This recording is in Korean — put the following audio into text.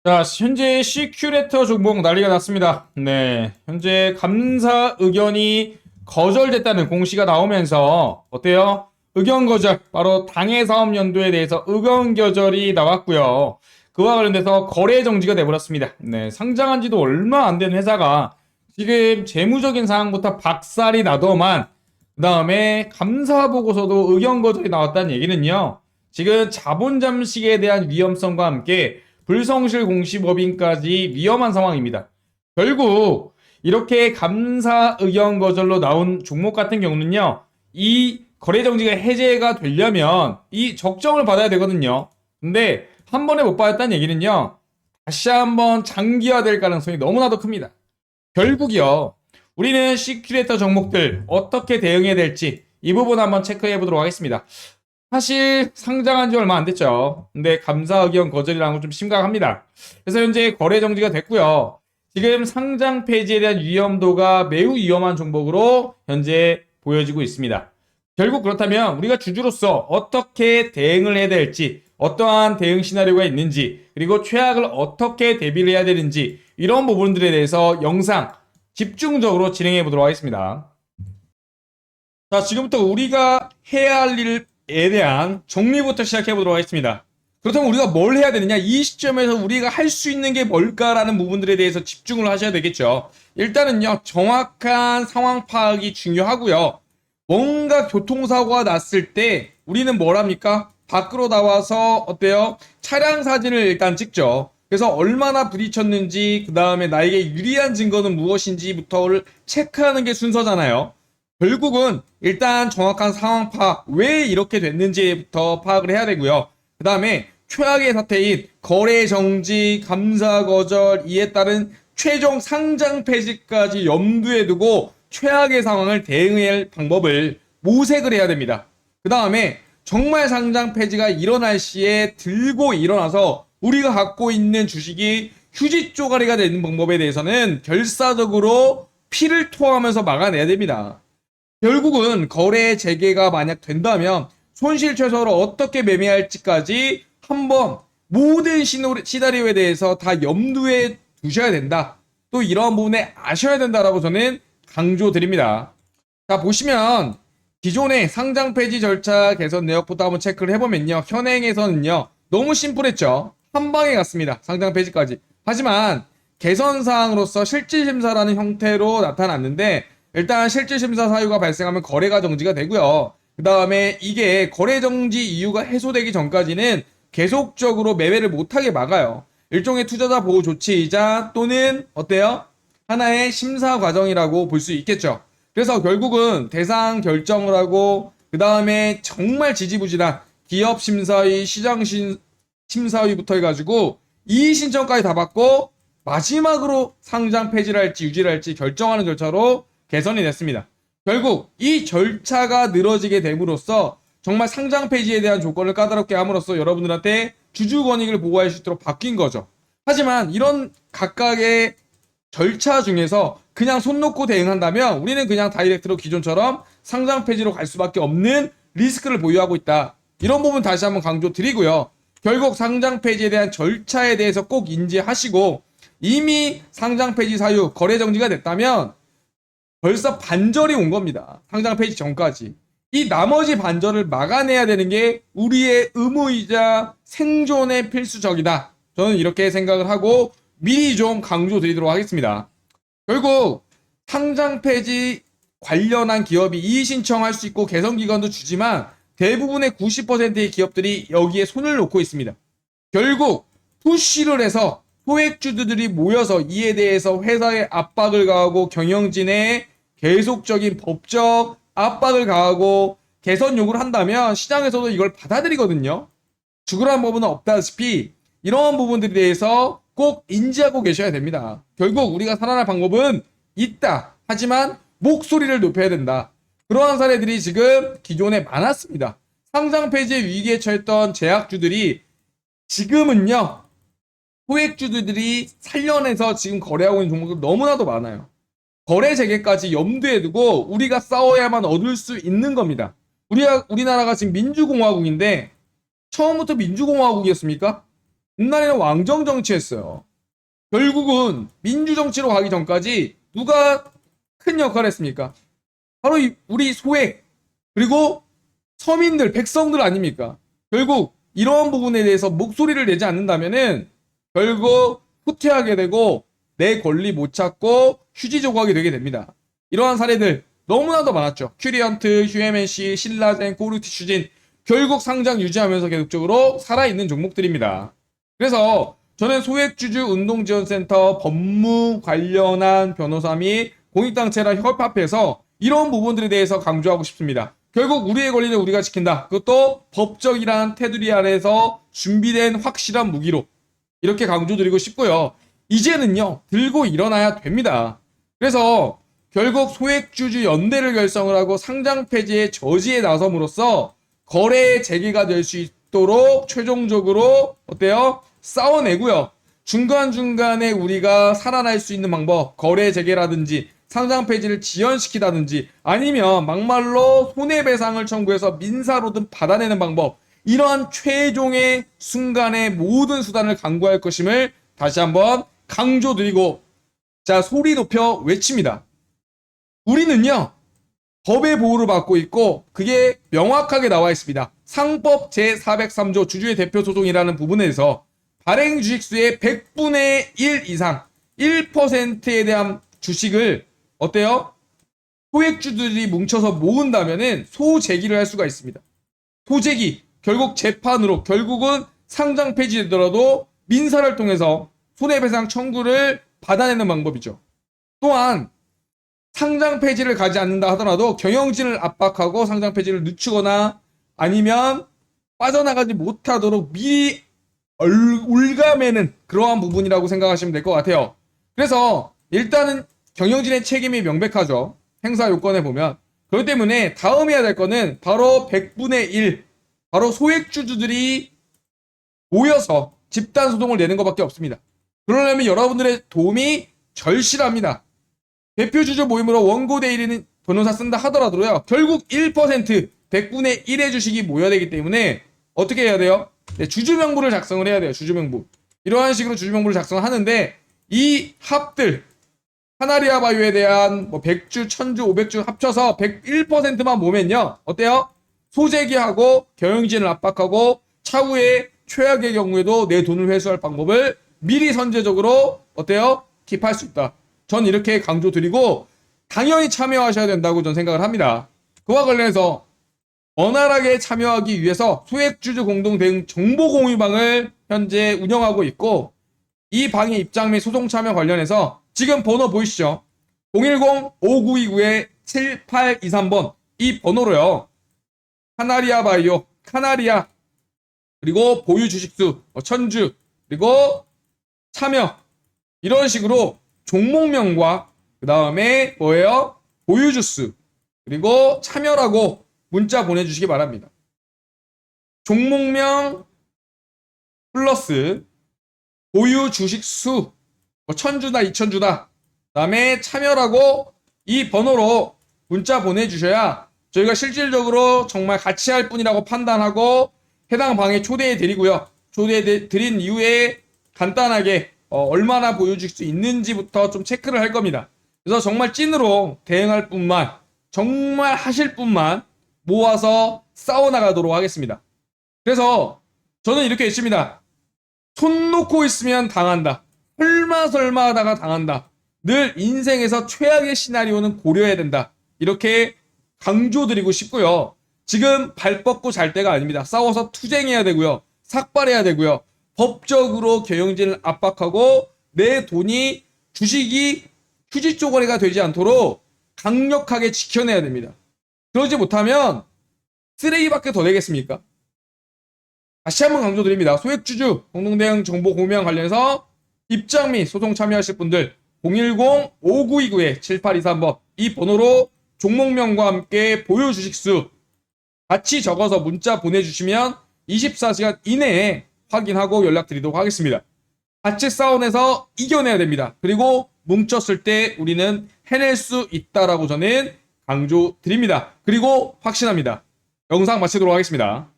자, 현재 시큐레터 종목 난리가 났습니다. 네, 현재 감사 의견이 거절됐다는 공시가 나오면서 어때요? 의견 거절, 바로 당해 사업 연도에 대해서 의견 거절이 나왔고요. 그와 관련돼서 거래 정지가 돼버렸습니다. 네, 상장한 지도 얼마 안 된 회사가 지금 재무적인 상황부터 박살이 나더만 그 다음에 감사 보고서도 의견 거절이 나왔다는 얘기는요. 지금 자본 잠식에 대한 위험성과 함께 불성실 공시법인까지 위험한 상황입니다. 결국 이렇게 감사 의견 거절로 나온 종목 같은 경우는요. 이 거래 정지가 해제가 되려면 이 적정을 받아야 되거든요. 근데 한 번에 못 받았다는 얘기는요. 다시 한번 장기화될 가능성이 너무나도 큽니다. 결국이요. 우리는 시큐레이터 종목들 어떻게 대응해야 될지 이 부분 한번 체크해 보도록 하겠습니다. 사실 상장한 지 얼마 안 됐죠. 근데 감사 의견 거절이라는 건 좀 심각합니다. 그래서 현재 거래 정지가 됐고요. 지금 상장 폐지에 대한 위험도가 매우 위험한 종목으로 현재 보여지고 있습니다. 결국 그렇다면 우리가 주주로서 어떻게 대응을 해야 될지, 어떠한 대응 시나리오가 있는지, 그리고 최악을 어떻게 대비를 해야 되는지 이런 부분들에 대해서 영상 집중적으로 진행해 보도록 하겠습니다. 자, 지금부터 우리가 해야 할 일에 대한 정리부터 시작해 보도록 하겠습니다. 그렇다면 우리가 뭘 해야 되느냐? 이 시점에서 우리가 할 수 있는 게 뭘까라는 부분들에 대해서 집중을 하셔야 되겠죠. 일단은요, 정확한 상황 파악이 중요하고요. 뭔가 교통사고가 났을 때 우리는 뭘 합니까? 밖으로 나와서 어때요? 차량 사진을 일단 찍죠. 그래서 얼마나 부딪혔는지, 그 다음에 나에게 유리한 증거는 무엇인지부터를 체크하는 게 순서잖아요. 결국은 일단 정확한 상황 파악, 왜 이렇게 됐는지부터 파악을 해야 되고요. 그 다음에 최악의 사태인 거래 정지, 감사 거절, 이에 따른 최종 상장 폐지까지 염두에 두고 최악의 상황을 대응할 방법을 모색을 해야 됩니다. 그 다음에 정말 상장 폐지가 일어날 시에 들고 일어나서 우리가 갖고 있는 주식이 휴지 쪼가리가 되는 방법에 대해서는 결사적으로 피를 토하면서 막아내야 됩니다. 결국은 거래 재개가 만약 된다면 손실 최소로 어떻게 매매할지까지 한번 모든 시나리오에 대해서 다 염두에 두셔야 된다. 또 이러한 부분에 아셔야 된다라고 저는 강조드립니다. 자, 보시면 기존의 상장 폐지 절차 개선 내역부터 한번 체크를 해보면요. 현행에서는요. 너무 심플했죠. 한 방에 갔습니다. 상장 폐지까지. 하지만 개선 사항으로서 실질심사라는 형태로 나타났는데 일단 실질심사 사유가 발생하면 거래가 정지가 되고요. 그 다음에 이게 거래 정지 이유가 해소되기 전까지는 계속적으로 매매를 못하게 막아요. 일종의 투자자 보호 조치이자 또는 어때요? 하나의 심사 과정이라고 볼 수 있겠죠. 그래서 결국은 대상 결정을 하고 그 다음에 정말 지지부진한 기업 심사위, 시장 심사위부터 해가지고 이의 신청까지 다 받고 마지막으로 상장 폐지를 할지 유지를 할지 결정하는 절차로 개선이 됐습니다. 결국 이 절차가 늘어지게 됨으로써 정말 상장 폐지에 대한 조건을 까다롭게 함으로써 여러분들한테 주주 권익을 보호할 수 있도록 바뀐 거죠. 하지만 이런 각각의 절차 중에서 그냥 손 놓고 대응한다면 우리는 그냥 다이렉트로 기존처럼 상장 폐지로 갈 수밖에 없는 리스크를 보유하고 있다. 이런 부분 다시 한번 강조드리고요. 결국 상장 폐지에 대한 절차에 대해서 꼭 인지하시고 이미 상장 폐지 사유, 거래 정지가 됐다면 벌써 반절이 온 겁니다. 상장 폐지 전까지. 이 나머지 반절을 막아내야 되는 게 우리의 의무이자 생존의 필수적이다. 저는 이렇게 생각을 하고 미리 좀 강조드리도록 하겠습니다. 결국 상장 폐지 관련한 기업이 이의 신청할 수 있고 개선 기간도 주지만 대부분의 90%의 기업들이 여기에 손을 놓고 있습니다. 결국 푸시를 해서 소액주주들이 모여서 이에 대해서 회사에 압박을 가하고 경영진에 계속적인 법적 압박을 가하고 개선 요구를 한다면 시장에서도 이걸 받아들이거든요. 죽으라는 법은 없다시피 이러한 부분들에 대해서 꼭 인지하고 계셔야 됩니다. 결국 우리가 살아날 방법은 있다. 하지만 목소리를 높여야 된다. 그러한 사례들이 지금 기존에 많았습니다. 상장 폐지 위기에 처했던 제약주들이 지금은요. 소액주들이 살려내서 지금 거래하고 있는 종목들 너무나도 많아요. 거래 재개까지 염두에 두고 우리가 싸워야만 얻을 수 있는 겁니다. 우리나라가 지금 민주공화국인데 처음부터 민주공화국이었습니까? 옛날에는 왕정 정치했어요. 결국은 민주정치로 가기 전까지 누가 큰 역할을 했습니까? 바로 우리 소액, 그리고 서민들, 백성들 아닙니까? 결국 이러한 부분에 대해서 목소리를 내지 않는다면은 결국 후퇴하게 되고 내 권리 못 찾고 휴지 조각이 되게 됩니다. 이러한 사례들 너무나도 많았죠. 큐리언트, 휴에멘시, 신라젠, 코르티슈진 결국 상장 유지하면서 계속적으로 살아있는 종목들입니다. 그래서 저는 소액주주 운동지원센터 법무 관련한 변호사 및 공익단체랑 협합해서 이런 부분들에 대해서 강조하고 싶습니다. 결국 우리의 권리는 우리가 지킨다. 그것도 법적이란 테두리 아래에서 준비된 확실한 무기로 이렇게 강조드리고 싶고요. 이제는요, 들고 일어나야 됩니다. 그래서 결국 소액주주 연대를 결성을 하고 상장 폐지의 저지에 나섬으로써 거래 재개가 될 수 있도록 최종적으로 어때요? 싸워내고요. 중간중간에 우리가 살아날 수 있는 방법, 거래 재개라든지 상장 폐지를 지연시키다든지 아니면 막말로 손해배상을 청구해서 민사로든 받아내는 방법, 이러한 최종의 순간의 모든 수단을 강구할 것임을 다시 한번 강조드리고, 자, 소리 높여 외칩니다. 우리는요, 법의 보호를 받고 있고 그게 명확하게 나와 있습니다. 상법 제403조 주주의 대표 소송이라는 부분에서 발행 주식수의 100분의 1 이상 1%에 대한 주식을 어때요? 소액주들이 뭉쳐서 모은다면은 소재기를 할 수가 있습니다. 소재기, 결국 재판으로, 결국은 상장 폐지되더라도 민사를 통해서 손해배상 청구를 받아내는 방법이죠. 또한 상장 폐지를 가지 않는다 하더라도 경영진을 압박하고 상장 폐지를 늦추거나 아니면 빠져나가지 못하도록 미리 올가매는 그러한 부분이라고 생각하시면 될 것 같아요. 그래서 일단은 경영진의 책임이 명백하죠. 행사 요건에 보면. 그렇기 때문에 다음 해야 될 거는 바로 100분의 1, 바로 소액주주들이 모여서 집단 소송을 내는 것밖에 없습니다. 그러려면 여러분들의 도움이 절실합니다. 대표주주 모임으로 원고 대리인 변호사 쓴다 하더라도요, 결국 1%, 100분의 1의 주식이 모여야 되기 때문에 어떻게 해야 돼요? 네, 주주명부를 작성을 해야 돼요. 주주명부. 이러한 식으로 주주명부를 작성을 하는데 이 합들, 카나리아 바이오에 대한 뭐 100주, 1000주, 500주 합쳐서 101%만 모으면요, 어때요? 소재기하고 경영진을 압박하고 차후에 최악의 경우에도 내 돈을 회수할 방법을 미리 선제적으로 어때요? 킵할 수 있다. 전 이렇게 강조드리고 당연히 참여하셔야 된다고 전 생각을 합니다. 그와 관련해서 원활하게 참여하기 위해서 소액주주 공동 대응 정보 공유방을 현재 운영하고 있고, 이 방의 입장 및 소송 참여 관련해서 지금 번호 보이시죠? 010-5929-7823번 이 번호로요, 카나리아 바이오, 카나리아, 그리고 보유 주식수 1000주, 그리고 참여, 이런 식으로 종목명과 그 다음에 뭐예요? 보유주수, 그리고 참여라고 문자 보내주시기 바랍니다. 종목명 플러스 보유 주식수 1000주다 2000주다, 그 다음에 참여라고 이 번호로 문자 보내주셔야 저희가 실질적으로 정말 같이 할 분이라고 판단하고 해당 방에 초대해 드리고요. 초대해 드린 이후에 간단하게 얼마나 보여줄 수 있는지부터 좀 체크를 할 겁니다. 그래서 정말 찐으로 대응할 뿐만, 정말 하실 분만 모아서 싸워나가도록 하겠습니다. 그래서 저는 이렇게 했습니다. 손 놓고 있으면 당한다. 설마 하다가 당한다. 늘 인생에서 최악의 시나리오는 고려해야 된다. 이렇게 강조드리고 싶고요. 지금 발 뻗고 잘 때가 아닙니다. 싸워서 투쟁해야 되고요. 삭발해야 되고요. 법적으로 경영진을 압박하고 내 돈이, 주식이 휴지 쪼가리가 되지 않도록 강력하게 지켜내야 됩니다. 그러지 못하면 쓰레기밖에 더 되겠습니까? 다시 한번 강조드립니다. 소액주주 공동대응 정보 공유와 관련해서 입장 및 소송 참여하실 분들 010-5929-7823번 이 번호로 종목명과 함께 보유 주식수 같이 적어서 문자 보내주시면 24시간 이내에 확인하고 연락드리도록 하겠습니다. 같이 싸워내서 이겨내야 됩니다. 그리고 뭉쳤을 때 우리는 해낼 수 있다라고 저는 강조드립니다. 그리고 확신합니다. 영상 마치도록 하겠습니다.